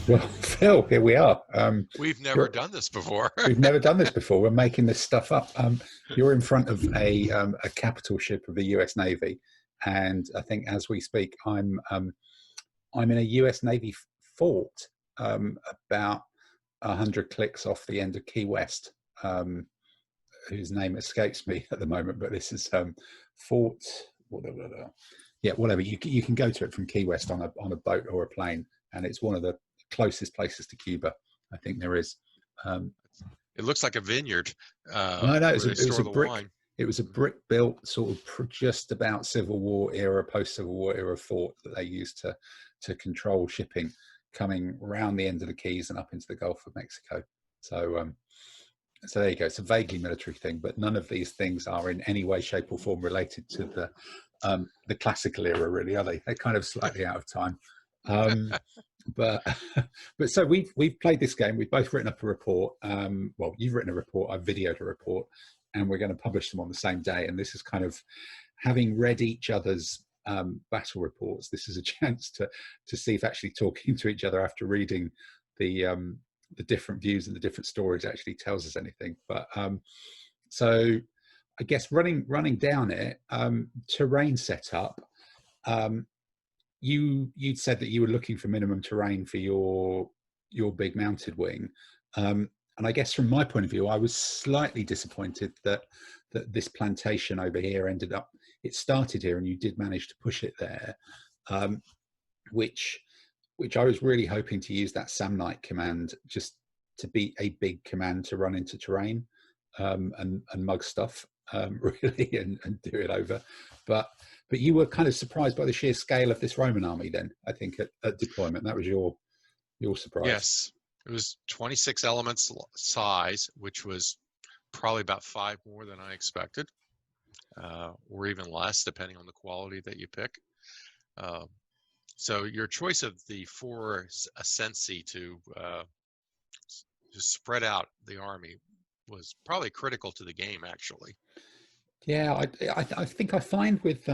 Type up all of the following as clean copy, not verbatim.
Well, Phil, here we are. We've never You're, done this before. we've never done this before. We're making this stuff up. You're in front of a capital ship of the U.S. Navy, and I think as we speak, I'm in a U.S. Navy fort about 100 clicks off the end of Key West, whose name escapes me at the moment. But this is Fort. Yeah, whatever. You can go to it from Key West on a boat or a plane, and it's one of the closest places to Cuba I think there is. Um, It looks like a vineyard no, where they it was store a the brick. wine. It was a brick built sort of just about Civil War era, post Civil War era fort that they used to control shipping coming around the end of the Keys and up into the Gulf of Mexico. So so there you go. It's a vaguely military thing, but none of these things are in any way, shape, or form related to the classical era, really, are they? They're kind of slightly out of time. Um, but but so we've played this game. We've both written up a report. Well, you've written a report. I've videoed a report, and we're going to publish them on the same day. And this is kind of having read each other's battle reports. This is a chance to see if actually talking to each other after reading the different views and the different stories actually tells us anything. But so I guess running down it, terrain setup. You'd said that you were looking for minimum terrain for your big mounted wing, and I guess from my point of view, I was slightly disappointed that this plantation over here ended up. It started here, and you did manage to push it there, which I was really hoping to use that Samnite command just to be a big command to run into terrain and mug stuff really and do it over. But you were kind of surprised by the sheer scale of this Roman army then, I think, at deployment. That was your surprise. Yes, it was 26 elements size, which was probably about 5 more than I expected, or even less, depending on the quality that you pick. So your choice of the 4 ascensi to spread out the army was probably critical to the game, actually. Yeah, I think I find with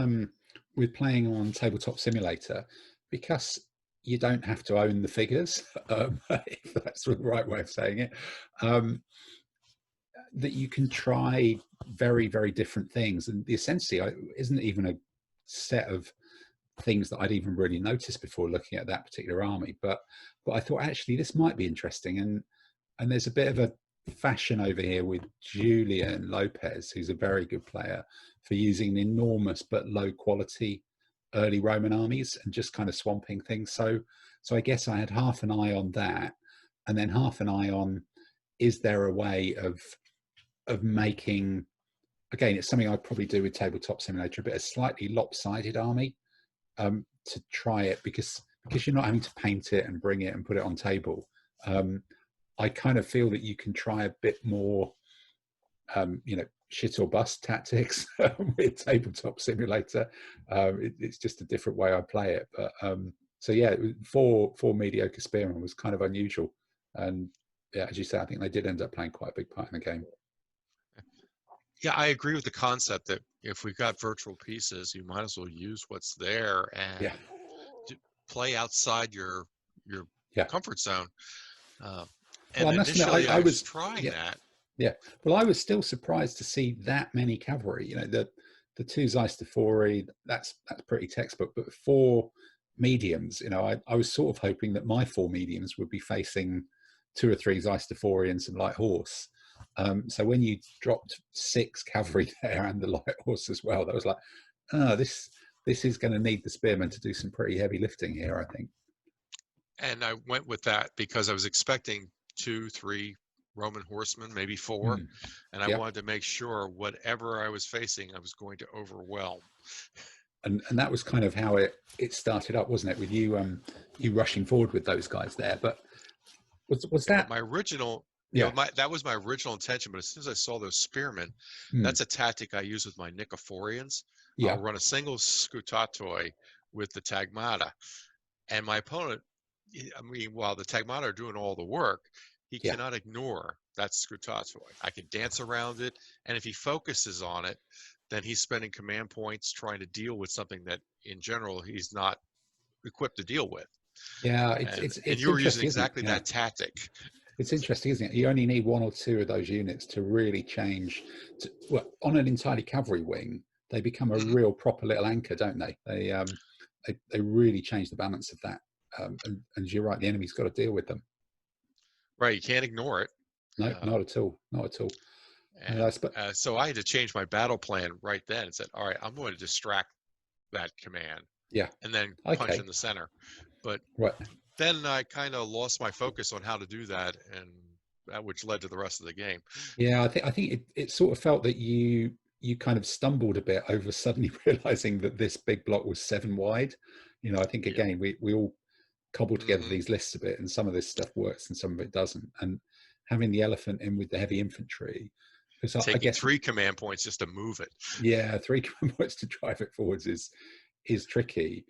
playing on Tabletop Simulator, because you don't have to own the figures, if that's the right way of saying it, that you can try very, very different things. And the Ascensi isn't even a set of things that I'd even really noticed before looking at that particular army. But I thought actually this might be interesting, and there's a bit of a fashion over here with Julian Lopez, who's a very good player, for using enormous but low quality early Roman armies and just kind of swamping things. So I guess I had half an eye on that, and then half an eye on, is there a way of making, again, it's something I'd probably do with Tabletop Simulator, a bit of slightly lopsided army, to try it, because you're not having to paint it and bring it and put it on table. I kind of feel that you can try a bit more, shit or bust tactics with Tabletop Simulator. It's just a different way I play it. But so yeah, four mediocre spearmen was kind of unusual, and yeah, as you say, I think they did end up playing quite a big part in the game. Yeah, I agree with the concept that if we've got virtual pieces, you might as well use what's there and play outside your comfort zone. And well, I must admit, initially, I I was was trying that. Yeah, well, I was still surprised to see that many cavalry. You know, the 2 Zeistafori, that's pretty textbook, but 4 mediums. You know, I was sort of hoping that my 4 mediums would be facing 2 or 3 Zeistafori and some light horse. So when you dropped 6 cavalry there and the light horse as well, that was like, this is going to need the spearmen to do some pretty heavy lifting here, I think. And I went with that because I was expecting 2, 3 Roman horsemen, maybe 4, and I wanted to make sure whatever I was facing, I was going to overwhelm. And that was kind of how it started up, wasn't it? With you you rushing forward with those guys there. But was that my original? That was my original intention. But as soon as I saw those spearmen, that's a tactic I use with my Nicophorians. I'll run a single scutatoi with the Tagmata, and my opponent, I mean, while the Tagmata are doing all the work, he cannot ignore that scutatoi. I can dance around it, and if he focuses on it, then he's spending command points trying to deal with something that, in general, he's not equipped to deal with. Yeah, And it's you were using interesting, isn't it? exactly Yeah. that tactic. It's interesting, isn't it? You only need one or two of those units to really change. Well, on an entirely cavalry wing, they become a Hmm. real proper little anchor, don't they? They really change the balance of that. And you're right, the enemy's got to deal with them. Right, you can't ignore it. No, not at all, not at all. And so I had to change my battle plan right then and said, all right, I'm going to distract that command Yeah. and then punch Okay. in the center. But Right. then I kind of lost my focus on how to do that, and that which led to the rest of the game. Yeah, I think it sort of felt that you kind of stumbled a bit over suddenly realizing that this big block was 7 wide. I think Yep. again we all cobble together Hmm. these lists a bit, and some of this stuff works and some of it doesn't. And having the elephant in with the heavy infantry, because I Taking guess 3 command points just to move it. yeah, 3 command points to drive it forwards is tricky.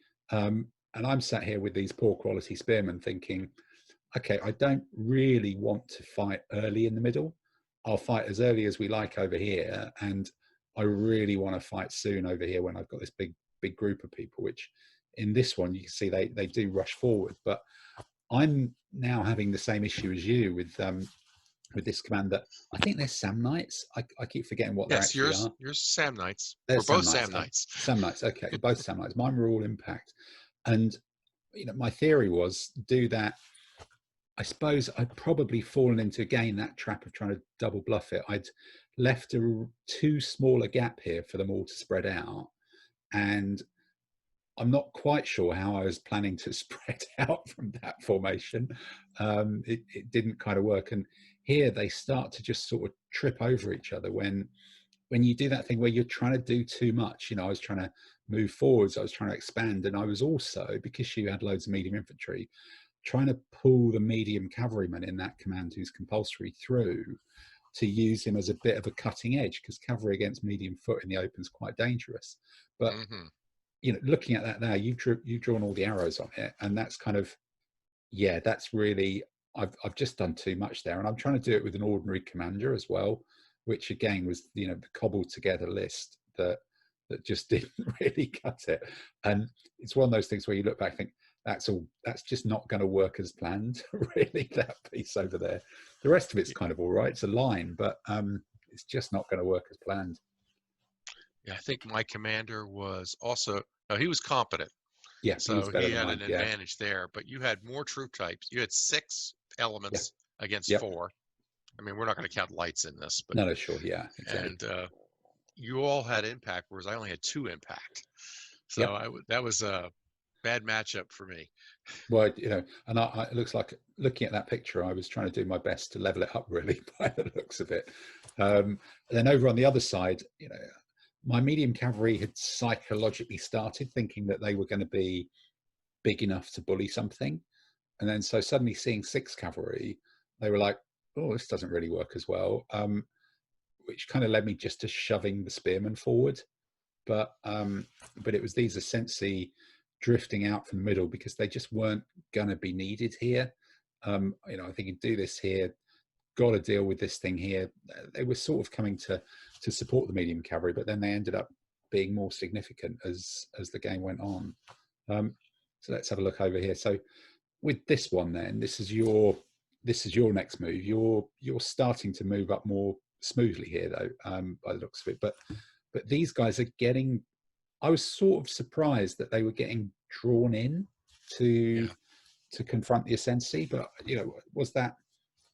And I'm sat here with these poor quality spearmen thinking, okay, I don't really want to fight early in the middle. I'll fight as early as we like over here, and I really want to fight soon over here when I've got this big group of people. Which in this one you can see they do rush forward, but I'm now having the same issue as you with this command that I think they're Sam Knights. I keep forgetting what they Yes, actually yours are. yours Sam Knights. They're We're Sam both Knights. Sam Knights. Sam Knights. Okay, both Sam Knights. Mine were all impact, and my theory was do that. I suppose I'd probably fallen into again that trap of trying to double bluff it. I'd left a too small a gap here for them all to spread out, and I'm not quite sure how I was planning to spread out from that formation. It didn't kind of work, and here they start to just sort of trip over each other when you do that thing where you're trying to do too much. I was trying to move forwards, I was trying to expand, and I was also, because you had loads of medium infantry, trying to pull the medium cavalryman in that command who's compulsory through to use him as a bit of a cutting edge, because cavalry against medium foot in the open is quite dangerous. But Hmm. looking at that now, you've drawn all the arrows on it, and that's kind of, yeah, that's really, I've just done too much there, and I'm trying to do it with an ordinary commander as well, which again was the cobbled together list that just didn't really cut it. And it's one of those things where you look back and think that's just not going to work as planned. Really, that piece over there, the rest of it's kind of all right, it's a line, but it's just not going to work as planned. Yeah, I think my commander was also, no, he was competent. Yeah, he was So better he than had mine. an Yeah. advantage there, but you had more troop types. You had 6 Yeah. elements against Yep. 4. I mean, we're not going to count lights in this, but No, sure. Yeah, exactly. and you all had impact, whereas I only had 2 impact. So Yep. that was a bad matchup for me. Well, and it looks like, looking at that picture, I was trying to do my best to level it up, really, by the looks of it. And then over on the other side, my medium cavalry had psychologically started thinking that they were going to be big enough to bully something. And then so suddenly seeing 6 cavalry, they were like, oh, this doesn't really work as well, which kind of led me just to shoving the spearmen forward. But it was these Ascensi drifting out from the middle because they just weren't going to be needed here. I think you do this here, got to deal with this thing here. They were sort of coming to support the medium cavalry, but then they ended up being more significant as the game went on. So let's have a look over here. So with this one, then this is your next move. You're starting to move up more smoothly here, though, by the looks of it. But these guys are getting, I was sort of surprised that they were getting drawn in to confront the Ascensi. But was that,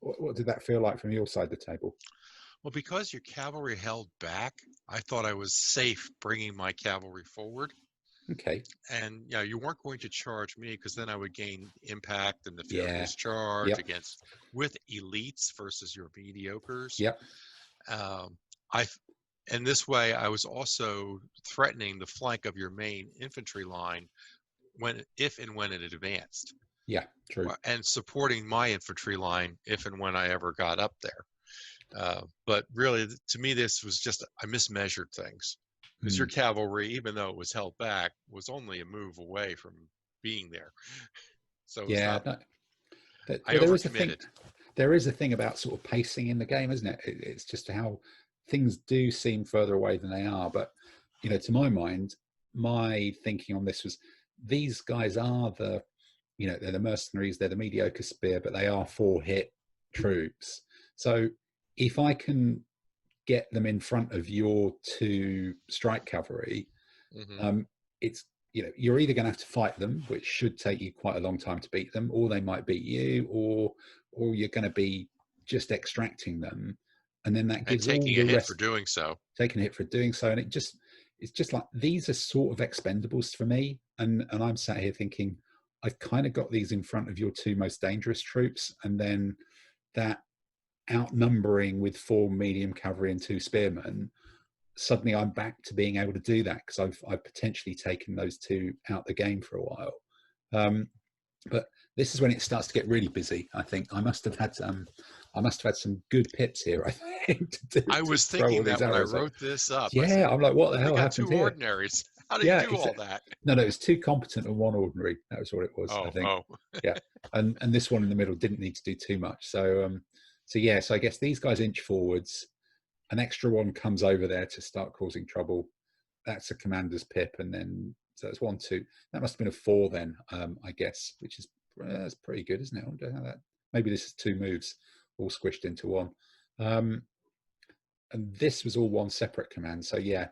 what did that feel like from your side of the table? Well, because your cavalry held back, I thought I was safe bringing my cavalry forward. Okay. And you weren't going to charge me, because then I would gain impact and the Yeah. furious charge Yep. against with elites versus your mediocres. Yep. And this way, I was also threatening the flank of your main infantry line if and when it advanced. Yeah, true. And supporting my infantry line if and when I ever got up there. But really, to me, this was just, I mismeasured things. Because your cavalry, even though it was held back, was only a move away from being there. So it was Yeah, not, I there is a thing. overcommitted. There is a thing about sort of pacing in the game, isn't it? It's just how things do seem further away than they are. But to my mind, my thinking on this was, these guys are they're the mercenaries, they're the mediocre spear, but they are 4-hit troops. So if I can get them in front of your 2 strike cavalry, it's you're either going to have to fight them, which should take you quite a long time to beat them, or they might beat you, or you're going to be just extracting them, and then that gives all the rest for doing so. Taking a hit for doing so, and it's just like, these are sort of expendables for me, and I'm sat here thinking, I've kind of got these in front of your 2 most dangerous troops, and then that outnumbering with 4 medium cavalry and 2 spearmen, suddenly I'm back to being able to do that because I've potentially taken those 2 out the game for a while. But this is when it starts to get really busy. I think I must have had some good pips here, I think. I was thinking that when I wrote this up. Yeah, said, I'm like, what the hell happened 2 here? ordinaries. How did you do all that? No, it was 2 competent and 1 ordinary. That was what it was, I think. Yeah, and this one in the middle didn't need to do too much. So so I guess these guys inch forwards. An extra one comes over there to start causing trouble. That's a commander's pip, and then so that's 1, 2. That must have been a 4 then, I guess, which is that's pretty good, isn't it? I wonder how that. Maybe this is 2 moves all squished into 1. And this was all 1 separate command. So yeah,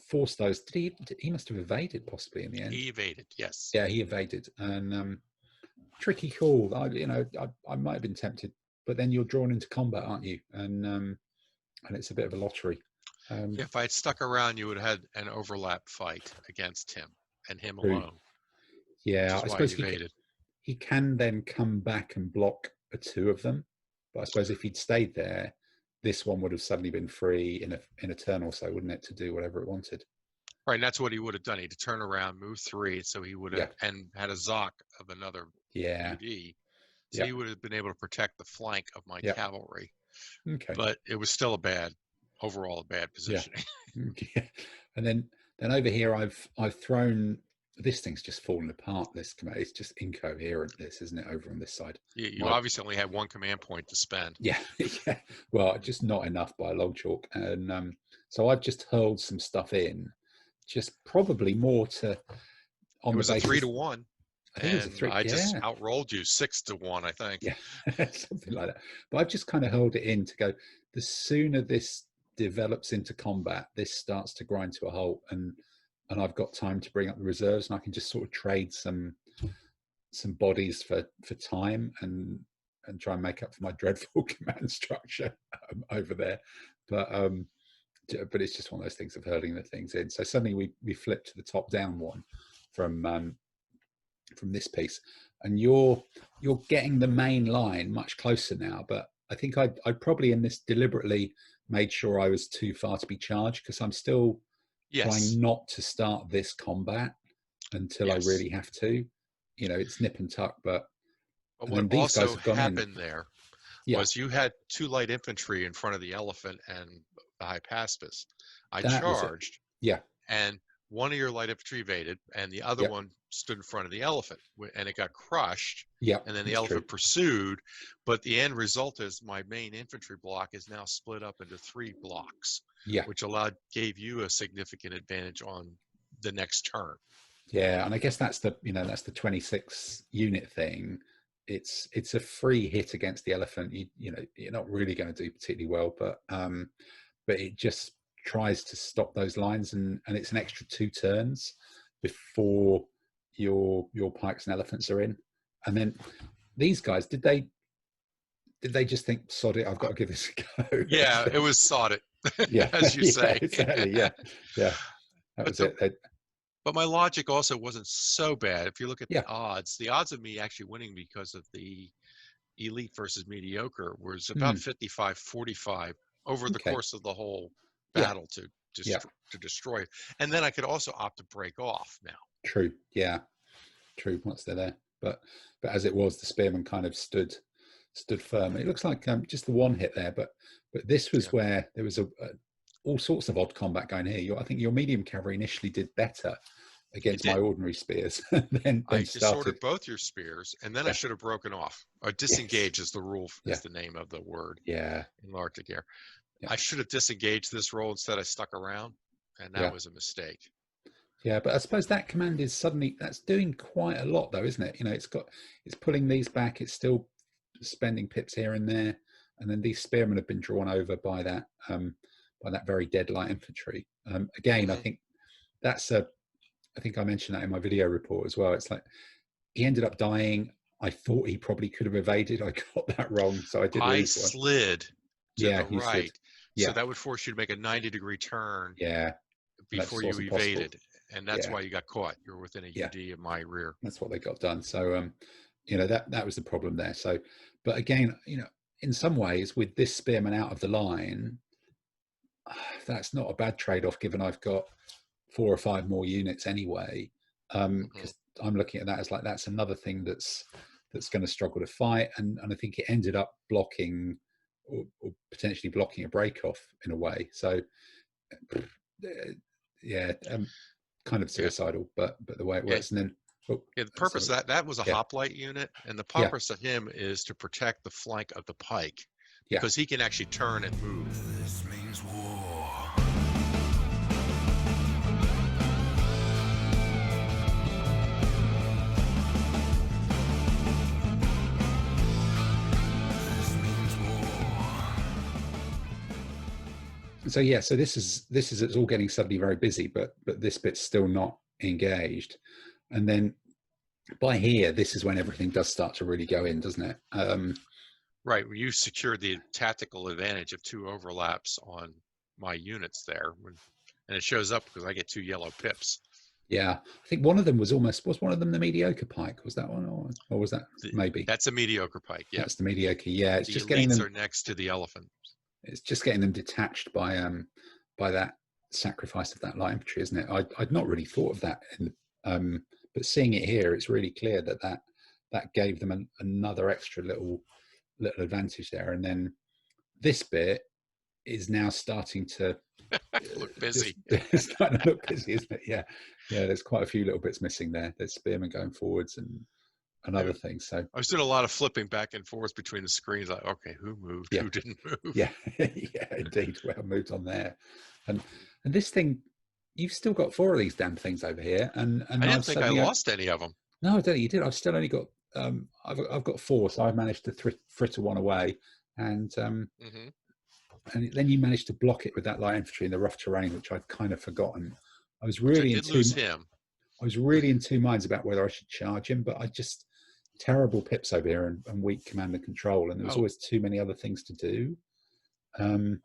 force those. He must have evaded possibly in the end. He evaded, yes. Yeah, he evaded, and tricky call. I might have been tempted, but then you're drawn into combat, aren't you? And it's a bit of a lottery. If I had stuck around, you would have had an overlap fight against him and him alone. Yeah, I suppose he can then come back and block 2 of them. But I suppose if he'd stayed there, this one would have suddenly been free in a turn or so, wouldn't it, to do whatever it wanted? Right, and that's what he would have done. He'd turn around, move 3, so he would have, and had a Zoc of another UD. So he would have been able to protect the flank of my cavalry. Okay. But it was still overall a bad positioning. Yeah. And then over here, I've thrown, this thing's just fallen apart. It's just incoherent, this, isn't it, over on this side? You obviously only had 1 command point to spend. Yeah. Well, just not enough by a log chalk. And so I've just hurled some stuff in, just probably more to, it was a 3 to 1. I just yeah. outrolled you 6 to 1, I think. Yeah, something like that. But I've just kind of held it in to go, the sooner this develops into combat, this starts to grind to a halt, and I've got time to bring up the reserves, and I can just sort of trade some bodies for time and try and make up for my dreadful command structure over there. But it's just one of those things of hurling the things in. So suddenly we flip to the top down one from this piece, and you're getting the main line much closer now. But I think I probably in this deliberately made sure I was too far to be charged, because I'm still trying not to start this combat until I really have to. It's nip and tuck. But what also happened there was you had 2 light infantry in front of the elephant and the Hypaspis. I charged. Yeah. And one of your light infantry evaded, and the other one stood in front of the elephant, and it got crushed. Yeah, and then the elephant pursued, but the end result is my main infantry block is now split up into 3 blocks. Yeah, which gave you a significant advantage on the next turn. Yeah, and I guess that's the 26 unit thing. It's a free hit against the elephant. You're not really going to do particularly well, but it just tries to stop those lines, and it's an extra 2 turns before your pikes and elephants are in. And then these guys, did they just think, sod it, I've got to give this a go? Yeah, it was sod it. Yeah, as you say. Exactly. Yeah. That was it. But my logic also wasn't so bad. If you look at the odds of me actually winning because of the elite versus mediocre was about 55-45 over the course of the whole battle to destroy it. And then I could also opt to break off now. True. Yeah. True. Once they're there. But as it was, the spearman kind of stood firm. It looks like just the 1 hit there, but this was where there was all sorts of odd combat going here. I think your medium cavalry initially did better against my ordinary spears. then I disordered both your spears, and then I should have broken off. Or disengage is the rule, is the name of the word. Yeah. In l'Arctic Guerre. I should have disengaged this roll instead. I stuck around, and that was a mistake. Yeah, but I suppose that command is suddenly, that's doing quite a lot though, isn't it? You know, it's pulling these back, it's still spending pips here and there, and then these spearmen have been drawn over by that very dead light infantry. Again, I think that's I think I mentioned that in my video report as well. It's like he ended up dying. I thought he probably could have evaded. I got that wrong, so I did lose one. Slid to the you right, slid. Yeah, so that would force you to make a 90-degree turn. Yeah, before you evaded, and that's why you got caught. You're within a UD of my rear. That's what they got done. So, you know, that was the problem there. So, but again, you know, in some ways, with this spearman out of the line, that's not a bad trade-off, given I've got 4 or 5 more units anyway. Because I'm looking at that as like that's another thing that's going to struggle to fight, and I think it ended up blocking or potentially blocking a break off in a way. So, yeah, kind of suicidal, but the way it works, and then. The purpose of that was a hoplite unit, and the purpose of him is to protect the flank of the pike, because he can actually turn and move. This means war. So yeah, so this is it's all getting suddenly very busy, but this bit's still not engaged. And then by here, this is when everything does start to really go in, doesn't it? Right. When you secure the tactical advantage of 2 overlaps on my units there, and it shows up because I get 2 yellow pips. Yeah, I think one of them was one of them the mediocre pike? Was that one, or was that maybe? That's a mediocre pike. Yeah, that's the mediocre. Yeah, it's the just elites getting them. Are next to the elephant. It's just getting them detached by that sacrifice of that light infantry, isn't it? I'd not really thought of that, but seeing it here, it's really clear that gave them another extra little advantage there. And then this bit is now starting to look busy. It's starting to look busy, isn't it? Yeah. There's quite a few little bits missing there. There's spearmen going forwards and other things. So I was doing a lot of flipping back and forth between the screens. Like, okay, who moved? Who didn't move? Yeah, indeed. Well, moved on there, and this thing, you've still got 4 of these damn things over here, and I didn't think I lost any of them. No, I don't think you did. I've still only got I've got 4, so I've managed to fritter one away, and and then you managed to block it with that light infantry in the rough terrain, which I'd kind of forgotten. I was really I was really in 2 minds about whether I should charge him, but I just terrible pips over here and weak command and control, and there was always too many other things to do. That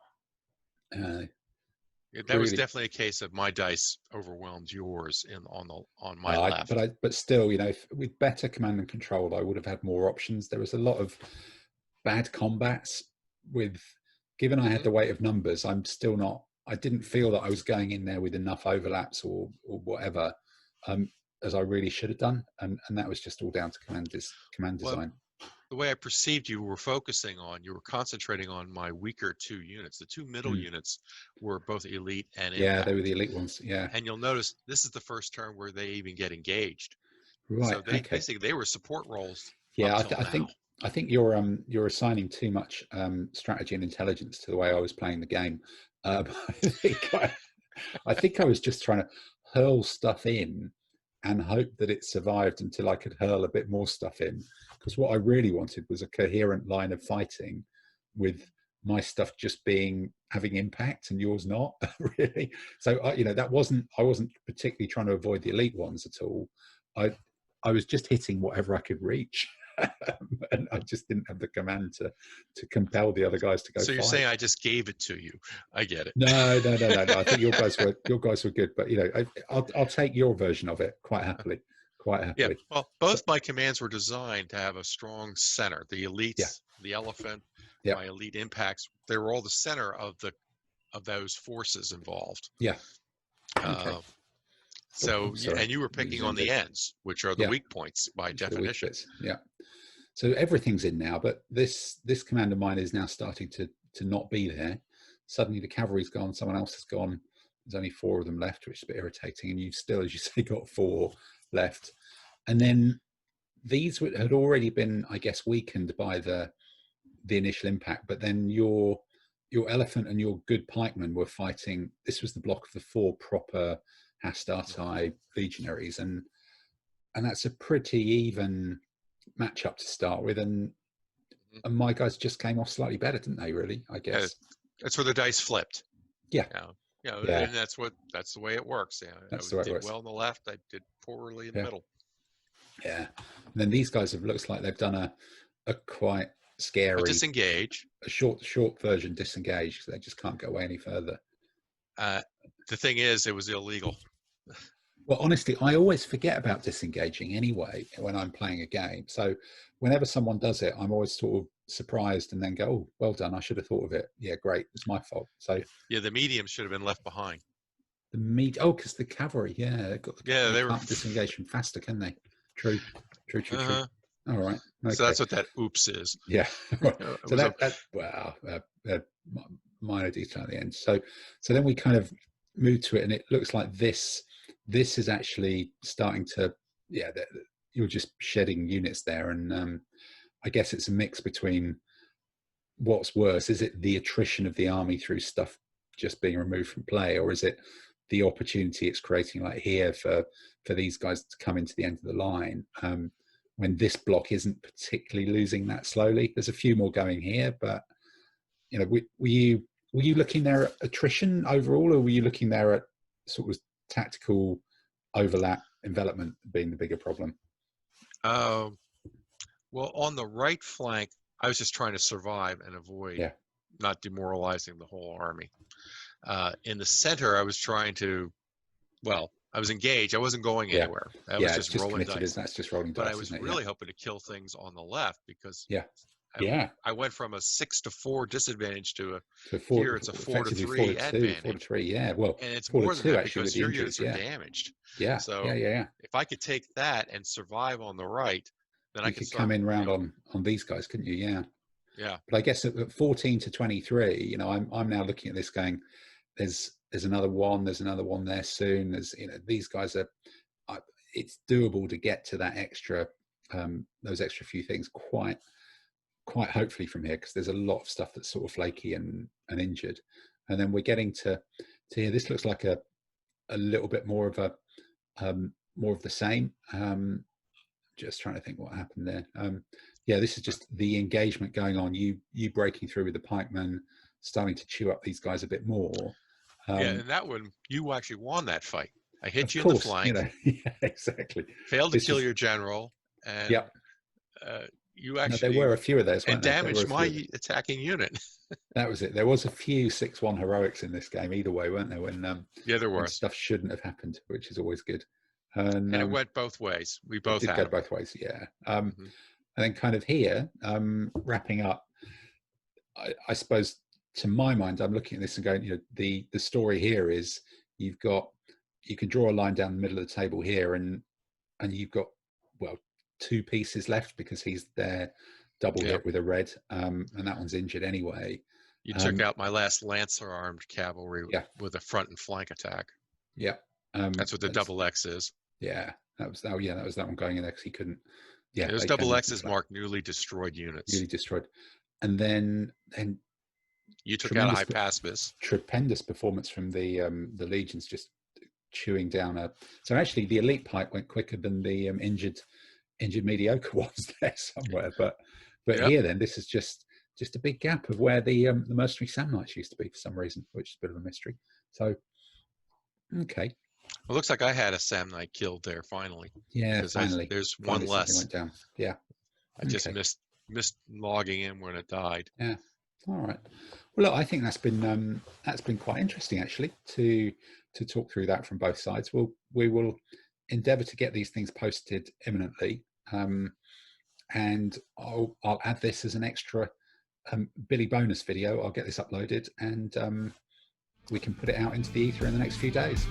was definitely a case of my dice overwhelmed yours on my left. But still, you know, with better command and control, I would have had more options. There was a lot of bad combats given I had the weight of numbers. I'm still not. I didn't feel that I was going in there with enough overlaps or whatever, as I really should have done, and that was just all down to command design. The way I perceived you were concentrating on my weaker 2 units. The 2 middle units were both elite and impact. They were the elite ones. Yeah, and you'll notice this is the first turn where they even get engaged. Right. So basically they were support roles. Yeah, I think you're assigning too much strategy and intelligence to the way I was playing the game. I think I was just trying to hurl stuff in and hope that it survived until I could hurl a bit more stuff in. Because what I really wanted was a coherent line of fighting, with my stuff just having impact and yours not, really. So I wasn't particularly trying to avoid the elite ones at all. I was just hitting whatever I could reach. And I just didn't have the command to compel the other guys to go. So you're saying I just gave it to you? I get it. No. I think your guys were good, but I'll take your version of it quite happily. Yeah. Well, both my commands were designed to have a strong center. The elites, the elephant, my elite impacts, they were all the center of those forces involved. Yeah. Okay. So, and you were picking on the ends, which are the weak points by definition. Yeah. So everything's in now, but this command of mine is now starting to not be there. Suddenly the cavalry's gone, someone else has gone. There's only 4 of them left, which is a bit irritating. And you've still, as you say, got 4 left. And then these had already been, I guess, weakened by the initial impact. But then your elephant and your good pikemen were fighting. This was the block of the 4 proper Hastati legionaries, and that's a pretty even matchup to start with, and my guys just came off slightly better, didn't they? Really, I guess. That's where the dice flipped. Yeah. Yeah. And that's the way it works. Yeah. That's the way it works. Well on the left, I did poorly in the middle. Yeah. And then these guys looks like they've done a quite scary disengage. A short version disengage, because they just can't go away any further. The thing is, it was illegal. Well, honestly, I always forget about disengaging anyway when I'm playing a game. So whenever someone does it, I'm always sort of surprised and then go, "Oh, well done! I should have thought of it. Yeah, great. It's my fault." So yeah, the mediums should have been left behind. Because the cavalry, they can't disengage from faster, can they? True. All right. Okay. So that's what that oops is. Yeah. So that minor detail at the end. So then we kind of move to it, and it looks like this is actually starting to, you're just shedding units there, and I guess it's a mix between what's worse. Is it the attrition of the army through stuff just being removed from play, or is it the opportunity it's creating, like here, for these guys to come into the end of the line, when this block isn't particularly losing that slowly? There's a few more going here, but were you looking there at attrition overall, or were you looking there at sort of tactical overlap envelopment being the bigger problem? Well, on the right flank, I was just trying to survive and avoid not demoralizing the whole army. In the center, I was trying to, I was engaged. I wasn't going anywhere. I was just rolling dice. That's just rolling dice. But I was really hoping to kill things on the left, because I went from a 6-4 disadvantage to here it's a 4-3 advantage. 4-3, well, and it's more than that because your units are damaged. So if I could take that and survive on the right, then I could come in round on these guys, couldn't you? Yeah. But I guess at 14 to 23, I'm now looking at this going, there's another one, there's another one there soon. There's, these guys are, it's doable to get to that extra, those extra few things quite hopefully from here, because there's a lot of stuff that's sort of flaky and injured. And then we're getting to here. This looks like a little bit more of the same. Just trying to think what happened there. This is just the engagement going on. You breaking through with the pikemen, starting to chew up these guys a bit more. And that one, you actually won that fight. I hit you in the flank. Exactly. Failed to kill your general, and you actually. There were a few of those, and damaged my attacking unit. That was it. There was a few 6-1 heroics in this game, either way, weren't there? When there were. When stuff shouldn't have happened, which is always good. And it went both ways. We both did go both ways, And then kind of here, wrapping up, I suppose, to my mind, I'm looking at this and going, the story here is you can draw a line down the middle of the table here, and you've got, 2 pieces left, because he's there double hit with a red, and that one's injured anyway. You took out my last lancer armed cavalry with a front and flank attack. That's what the double X is. That was that one going in there, because he couldn't. Those double X's mark newly destroyed units. Newly destroyed. And then you took out a high pacifist. Tremendous performance from the legions, just chewing down so actually the elite pike went quicker than the injured mediocre ones there somewhere. But here then, this is just a big gap of where the mercenary Samnites used to be for some reason, which is a bit of a mystery. So okay. Well, looks like I had a Samnite killed there finally. Finally. There's one less. Went down. I just missed logging in when it died. All right. Well, look, I think that's been quite interesting, actually, to talk through that from both sides. We will endeavour to get these things posted imminently, and I'll add this as an extra Billy bonus video. I'll get this uploaded, and we can put it out into the ether in the next few days.